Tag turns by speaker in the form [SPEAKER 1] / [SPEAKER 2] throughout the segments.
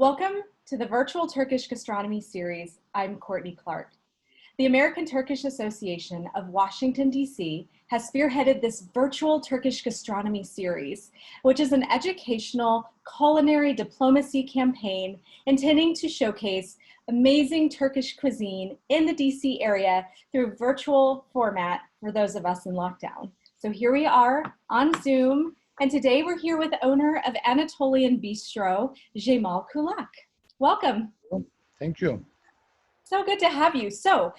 [SPEAKER 1] Welcome to the Virtual Turkish Gastronomy series. I'm Courtney Clark. The American Turkish Association of Washington, D.C. has spearheaded this Virtual Turkish Gastronomy series, which is an educational culinary diplomacy campaign intending to showcase amazing Turkish cuisine in the D.C. area through virtual format for those of us in lockdown. So here we are on Zoom, and today we're here with the owner of Anatolian Bistro, Cemal Kulak. Welcome.
[SPEAKER 2] Thank you.
[SPEAKER 1] So good to have you. So,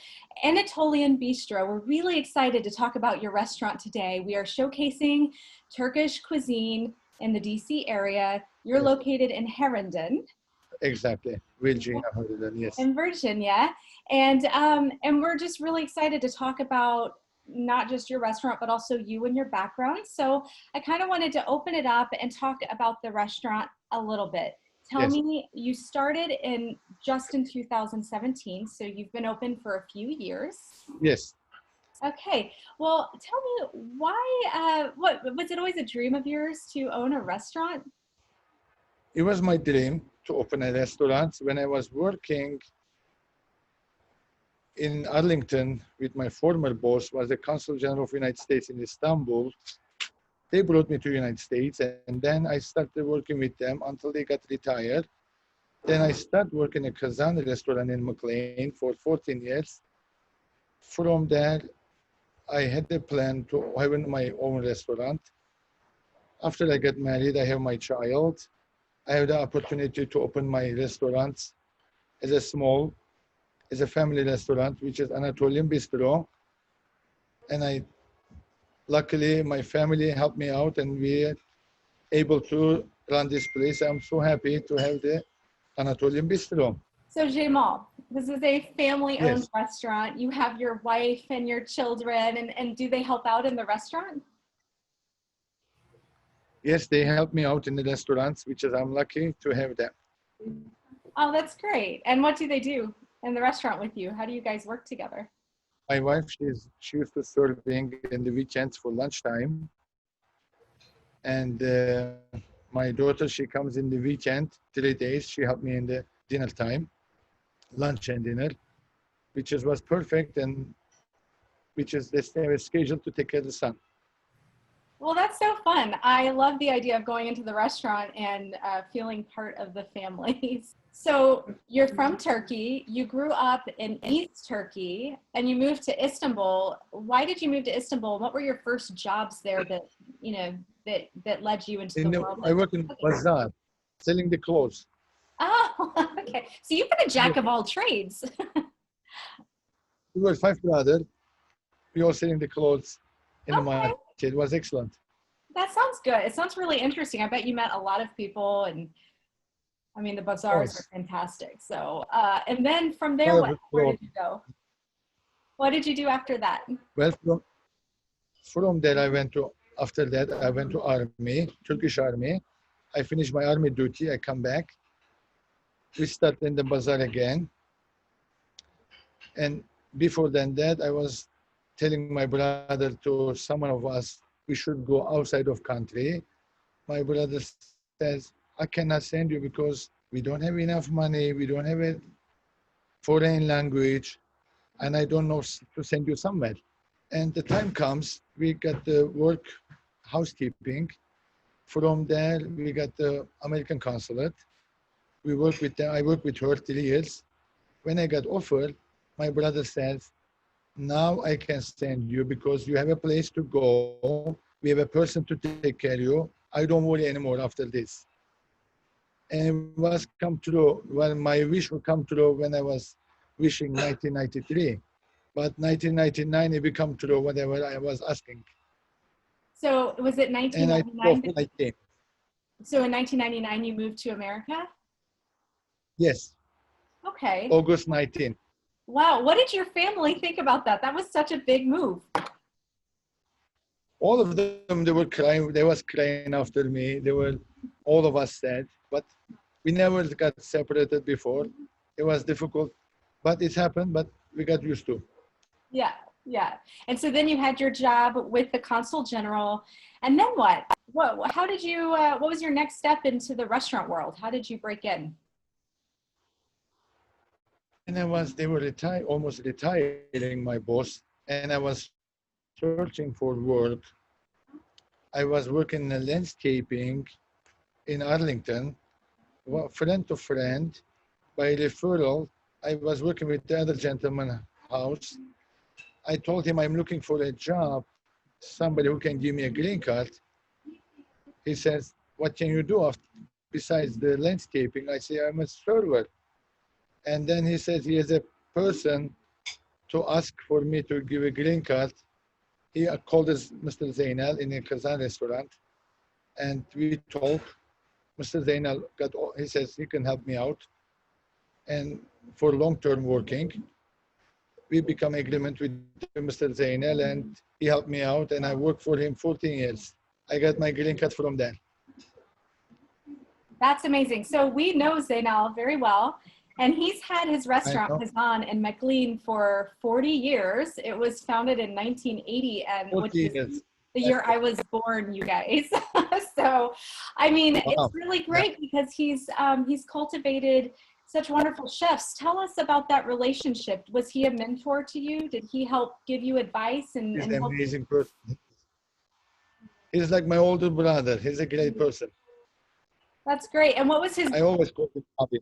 [SPEAKER 1] Anatolian Bistro, we're really excited to talk about your restaurant today. We are showcasing Turkish cuisine in the DC area. You're located in Herndon.
[SPEAKER 2] Exactly, Virginia, Herndon, yes.
[SPEAKER 1] In Virginia. And we're just really excited to talk about not just your restaurant, but also you and your background. So I kind of wanted to open it up and talk about the restaurant a little bit. Tell me, you started just in 2017, so you've been open for a few years.
[SPEAKER 2] Yes.
[SPEAKER 1] Okay. Well, tell me why, what was it always a dream of yours to own a restaurant?
[SPEAKER 2] It was my dream to open a restaurant. When I was working in Arlington with my former boss, was the Consul General of the United States in Istanbul. They brought me to the United States, and then I started working with them until they got retired. Then I started working in a Kazan restaurant in McLean for 14 years. From there, I had a plan to have my own restaurant. After I got married, I have my child. I have the opportunity to open my restaurant as a family restaurant, which is Anatolian Bistro. And luckily, my family helped me out, and we are able to run this place. I'm so happy to have the Anatolian Bistro.
[SPEAKER 1] So Cemal, this is a family-owned restaurant. You have your wife and your children, and do they help out in the restaurant?
[SPEAKER 2] Yes, they help me out in the restaurants, which is I'm lucky to have them.
[SPEAKER 1] Oh, that's great. And what do they do in the restaurant with you? How do you guys work together?
[SPEAKER 2] My wife, she used to serving in the weekends for lunchtime. And my daughter, she comes in the weekend, 3 days. She helped me in the dinner time, lunch and dinner, which was perfect, and which is the schedule to take care of the son.
[SPEAKER 1] Well, that's so fun. I love the idea of going into the restaurant and feeling part of the family. So you're from Turkey, you grew up in East Turkey, and you moved to Istanbul. Why did you move to Istanbul? What were your first jobs there that led you into the world?
[SPEAKER 2] I work in bazaar, selling the clothes.
[SPEAKER 1] Oh, okay. So you've been a jack of all trades.
[SPEAKER 2] We were 5 brothers. We all selling the clothes in the market. It was excellent.
[SPEAKER 1] That sounds good. It sounds really interesting. I bet you met a lot of people, and I mean, the bazaars are fantastic. So, and then from there, where did you go? What did you do after that?
[SPEAKER 2] Well, from there, after that, I went to Army, Turkish Army. I finished my Army duty. I come back. We started in the bazaar again. And before that, I was telling my brother to someone of us, we should go outside of country. My brother says, I cannot send you because we don't have enough money. We don't have a foreign language, and I don't know to send you somewhere. And the time comes, we got the work housekeeping. From there, we got the American consulate. We work with them. I worked with her 3 years. When I got offered, my brother says, now I can send you because you have a place to go. We have a person to take care of you. I don't worry anymore after this. And it was come true. Well, my wish would come true when I was wishing 1993. But 1999, it became true, whatever I was asking.
[SPEAKER 1] So was it 1999? So in 1999, you moved to America?
[SPEAKER 2] Yes.
[SPEAKER 1] Okay.
[SPEAKER 2] August 19.
[SPEAKER 1] Wow. What did your family think about that? That was such a big move.
[SPEAKER 2] All of them, they were crying. They was crying after me. All of us sad, but we never got separated before. It was difficult, but it happened, but we got used to.
[SPEAKER 1] Yeah. Yeah. And so then you had your job with the Consul General, and then what? How did you, what was your next step into the restaurant world? How did you break in?
[SPEAKER 2] they were almost retiring, my boss, and I was searching for work. I was working in landscaping in Arlington, friend to friend, by referral. I was working with the other gentleman house. I told him I'm looking for a job, somebody who can give me a green card. He says, what can you do besides the landscaping? I say, I'm a server. And then he says he is a person to ask for me to give a green card. He called us Mr. Zainal in a Kazan restaurant, and we talk. Mr. Zainal he says he can help me out, and for long-term working, we become agreement with Mr. Zainal, and he helped me out, and I worked for him 14 years. I got my green card from there.
[SPEAKER 1] That's amazing. So we know Zainal very well, and he's had his restaurant Kazan in McLean for 40 years. It was founded in 1980, and which is the year I was born, you guys. So, I mean, wow. It's really great because he's cultivated such wonderful chefs. Tell us about that relationship. Was he a mentor to you? Did he help give you advice?
[SPEAKER 2] He's an amazing person. He's like my older brother. He's a great person.
[SPEAKER 1] That's great. And what was his?
[SPEAKER 2] I always call him Bobby.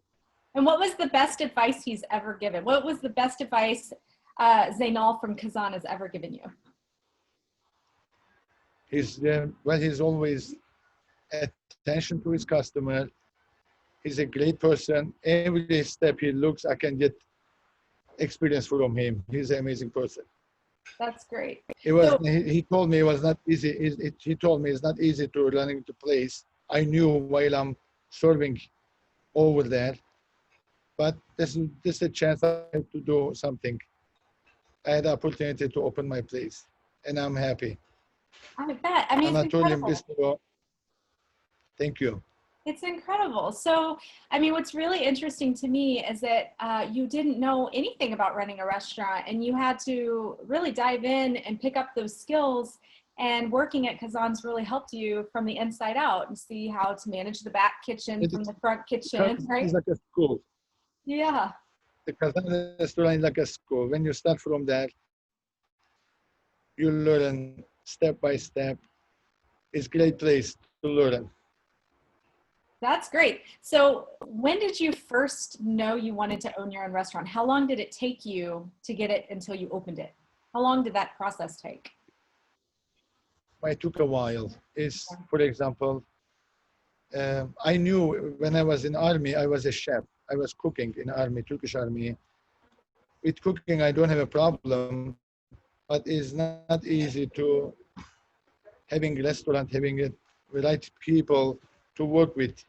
[SPEAKER 1] And what was the best advice he's ever given? What was the best advice Zainal from Kazan has ever given you?
[SPEAKER 2] He's always attention to his customer. He's a great person. Every step he looks, I can get experience from him. He's an amazing person.
[SPEAKER 1] That's great.
[SPEAKER 2] He told me it was not easy. He told me it's not easy to run into place. I knew while I'm serving over there, but this is a chance I have to do something. I had the opportunity to open my place, and I'm happy.
[SPEAKER 1] I bet. I mean,
[SPEAKER 2] Anatolian Bistro. Thank you.
[SPEAKER 1] It's incredible. So, I mean, what's really interesting to me is that you didn't know anything about running a restaurant, and you had to really dive in and pick up those skills. And working at Kazan's really helped you from the inside out and see how to manage the back kitchen from the front kitchen, right?
[SPEAKER 2] It's like a school.
[SPEAKER 1] Yeah.
[SPEAKER 2] The Kazan restaurant is like a school. When you start from that, you learn step by step. It's a great place to learn.
[SPEAKER 1] That's great. So when did you first know you wanted to own your own restaurant? How long did it take you to get it until you opened it? How long did that process take?
[SPEAKER 2] It took a while. For example, I knew when I was in army, I was a chef. I was cooking in army, Turkish army. With cooking, I don't have a problem, but it's not easy to having a restaurant, having the right people to work with.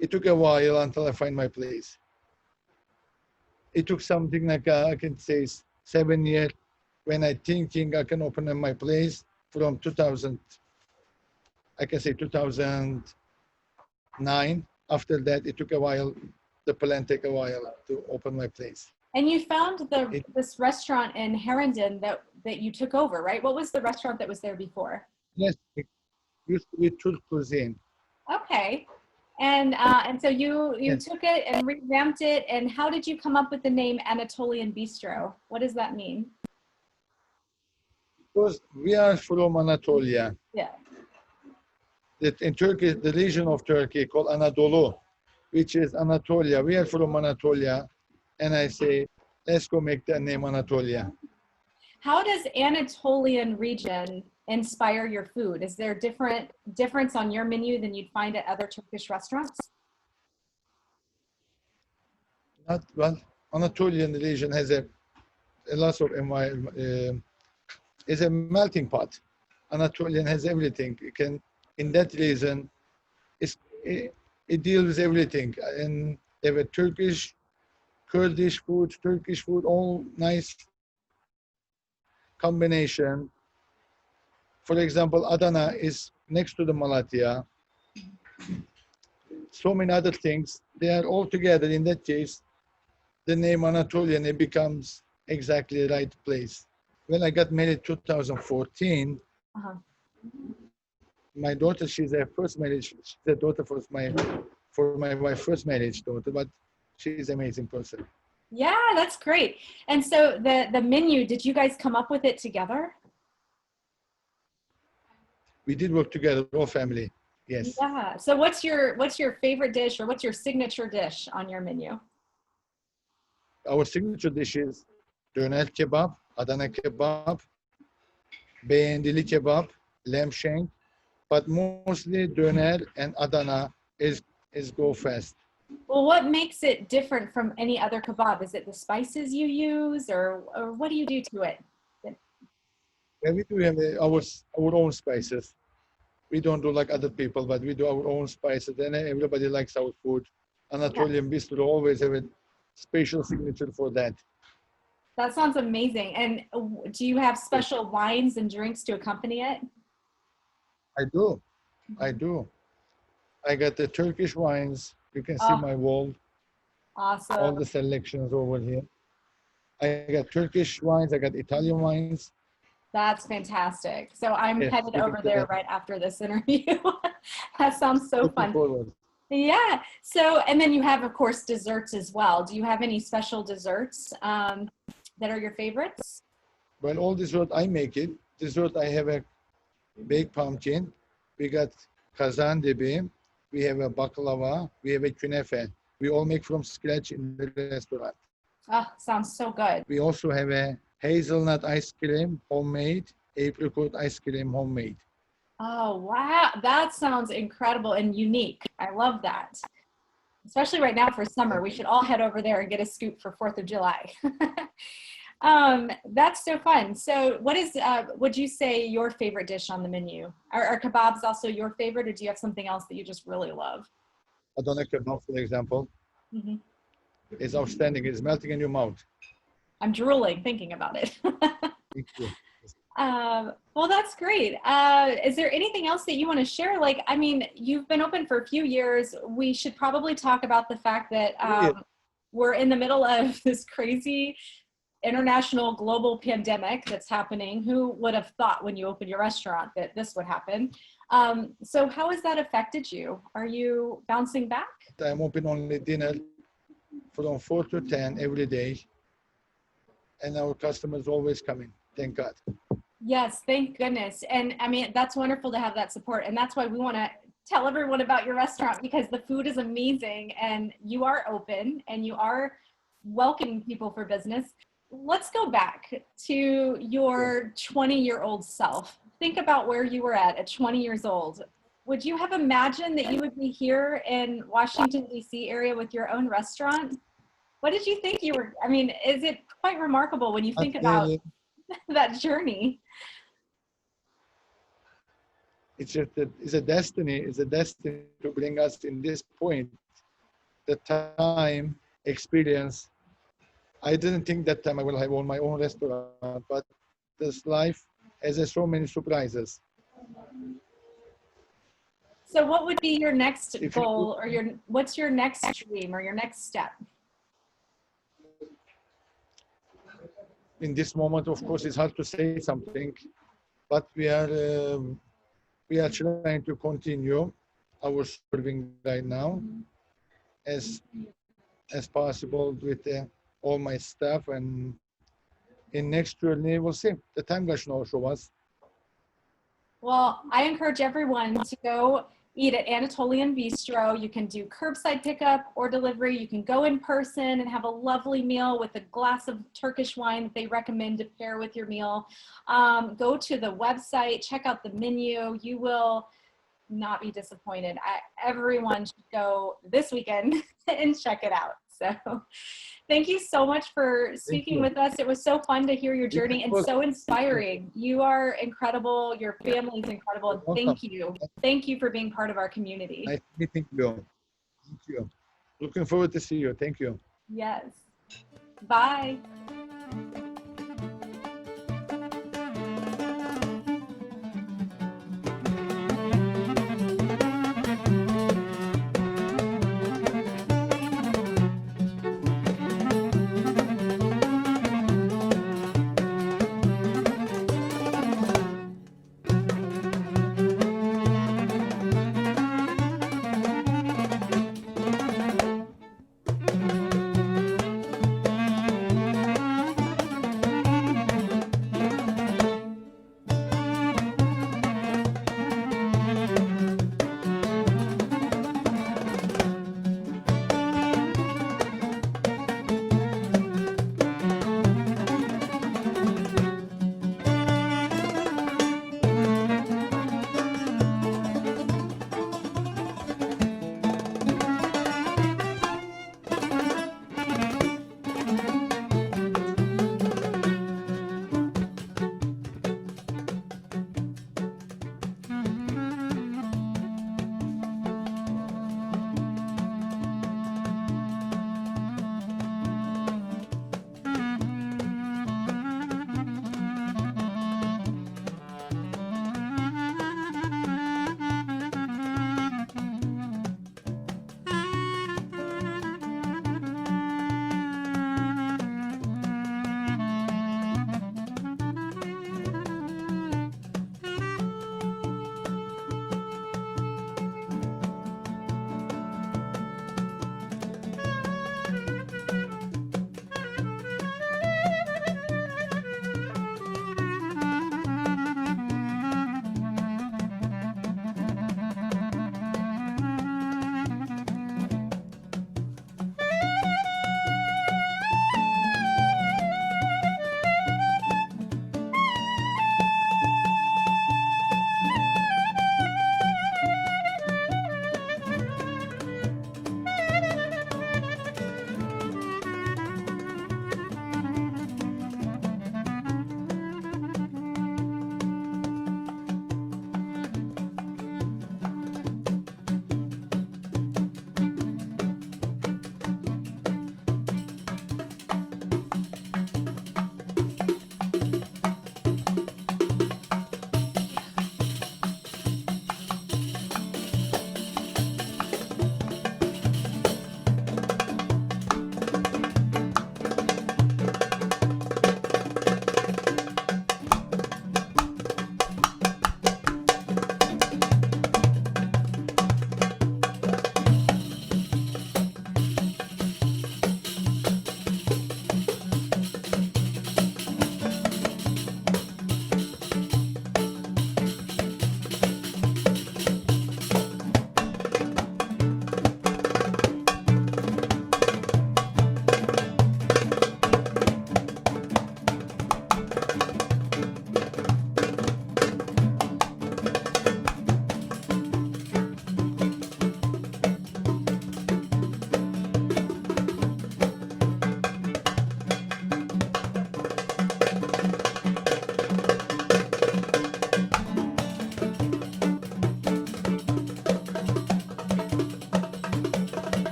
[SPEAKER 2] It took a while until I find my place. It took something like, I can say 7 years when I thinking I can open up my place from 2000, I can say 2009. After that, it took a while, the plan took a while to open my place.
[SPEAKER 1] And you found this restaurant in Herondon that you took over, right? What was the restaurant that was there before?
[SPEAKER 2] Yes, it used to be Turk cuisine.
[SPEAKER 1] Okay. And so you took it and revamped it. And how did you come up with the name Anatolian Bistro? What does that mean?
[SPEAKER 2] Because we are from Anatolia.
[SPEAKER 1] Yeah.
[SPEAKER 2] In Turkey, the region of Turkey called Anadolu, which is Anatolia. We are from Anatolia. And I say, let's go make the name Anatolia.
[SPEAKER 1] How does Anatolian region inspire your food? Is there difference on your menu than you'd find at other Turkish restaurants?
[SPEAKER 2] Well, Anatolian region has a lot of is a melting pot. Anatolian has everything. You can, in that reason, it deals with everything. And they have a Turkish, Kurdish food, Turkish food, all nice combination. For example, Adana is next to the Malatya. So many other things. They are all together. In that case, the name Anatolian, it becomes exactly the right place. When I got married 2014, my daughter, she's a first marriage. She's a daughter for my wife's first marriage daughter, but she's an amazing person.
[SPEAKER 1] Yeah, that's great. And so the menu, did you guys come up with it together?
[SPEAKER 2] We did work together, all family. Yes.
[SPEAKER 1] Yeah. So what's your favorite dish or what's your signature dish on your menu?
[SPEAKER 2] Our signature dishes: döner kebab, Adana kebab, Begendili Kebab, lamb shank, but mostly döner and Adana is go fast.
[SPEAKER 1] Well, what makes it different from any other kebab? Is it the spices you use or what do you do to it?
[SPEAKER 2] Yeah, we do have our own spices. We don't do like other people, but we do our own spices, and everybody likes our food.
[SPEAKER 1] Yeah,
[SPEAKER 2] Anatolian Bistro always have a special signature for that.
[SPEAKER 1] that sounds amazing. And do you have
[SPEAKER 2] Yes,
[SPEAKER 1] special wines and drinks to accompany it?
[SPEAKER 2] I do. I do. I got the Turkish wines. You can see
[SPEAKER 1] Oh,
[SPEAKER 2] my wall, all
[SPEAKER 1] awesome.
[SPEAKER 2] the selections over here. I got Turkish wines. I got Italian wines.
[SPEAKER 1] That's fantastic. So I'm
[SPEAKER 2] Yes,
[SPEAKER 1] headed
[SPEAKER 2] looking
[SPEAKER 1] over
[SPEAKER 2] for
[SPEAKER 1] there
[SPEAKER 2] that.
[SPEAKER 1] right after this interview. That sounds so
[SPEAKER 2] Looking
[SPEAKER 1] fun.
[SPEAKER 2] forward.
[SPEAKER 1] Yeah. So, and then you have, of course, desserts as well. Do you have any special desserts that are your favorites?
[SPEAKER 2] Well, all dessert I make it. Dessert I have a baked pumpkin. We got kazan dibi. We have a baklava. We have a künefe. We all make from scratch in the restaurant.
[SPEAKER 1] Oh, sounds so good.
[SPEAKER 2] We also have a hazelnut ice cream, homemade, apricot ice cream, homemade.
[SPEAKER 1] Oh, wow. That sounds incredible and unique. I love that. Especially right now for summer.
[SPEAKER 2] Thank
[SPEAKER 1] We
[SPEAKER 2] you.
[SPEAKER 1] should all head over there and get a scoop for 4th of July. That's so fun. So what is, would you say your favorite dish on the menu? Are kebabs also your favorite or do you have something else that you just really love?
[SPEAKER 2] Adana kebab, for example,
[SPEAKER 1] Mhm.
[SPEAKER 2] is outstanding. It's melting in your mouth.
[SPEAKER 1] I'm drooling thinking about it.
[SPEAKER 2] Thank you.
[SPEAKER 1] Well, that's great. Is there anything else that you want to share? Like, I mean, you've been open for a few years. We should probably talk about the fact that
[SPEAKER 2] Yeah,
[SPEAKER 1] we're in the middle of this crazy international global pandemic that's happening. Who would have thought when you opened your restaurant that this would happen? So how has that affected you? Are you bouncing back?
[SPEAKER 2] I'm open only dinner from 4 to 10 every day, and our customers always coming. Thank God.
[SPEAKER 1] Yes, thank goodness. And I mean, that's wonderful to have that support. And that's why we want to tell everyone about your restaurant because the food is amazing and you are open and you are welcoming people for business. Let's go back to
[SPEAKER 2] Yeah.
[SPEAKER 1] your 20-year-old self. Think about where you were at 20 years old. Would you have imagined that you would be here in Washington, D.C. area with your own restaurant? What did you think you were? I mean, is it quite remarkable when you
[SPEAKER 2] Not
[SPEAKER 1] think about
[SPEAKER 2] really.
[SPEAKER 1] that journey?
[SPEAKER 2] It's just that it's a destiny. It's a destiny to bring us in this point. The time, experience. I didn't think that time I will have on my own restaurant, but this life has so many surprises.
[SPEAKER 1] So what would be your next
[SPEAKER 2] If you look
[SPEAKER 1] goal or what's your next dream or your next step?
[SPEAKER 2] in this moment, of course, it's hard to say something, but we are trying to continue our serving right now as as possible with all my staff, and in next journey we'll see. The time gonna show us.
[SPEAKER 1] Well, I encourage everyone to go eat at Anatolian Bistro. You can do curbside pickup or delivery. You can go in person and have a lovely meal with a glass of Turkish wine that they recommend to pair with your meal. Go to the website, check out the menu. You will not be disappointed. Everyone should go this weekend and check it out. So thank you so much for
[SPEAKER 2] Thank
[SPEAKER 1] speaking
[SPEAKER 2] you.
[SPEAKER 1] with us. It was so fun to hear your
[SPEAKER 2] It
[SPEAKER 1] journey and
[SPEAKER 2] was
[SPEAKER 1] so inspiring. You are incredible. Your family is incredible. And
[SPEAKER 2] welcome.
[SPEAKER 1] thank you. Thank you for being part of our community.
[SPEAKER 2] Nice meeting you. Thank you. Looking forward to see you. Thank you.
[SPEAKER 1] Yes. Bye.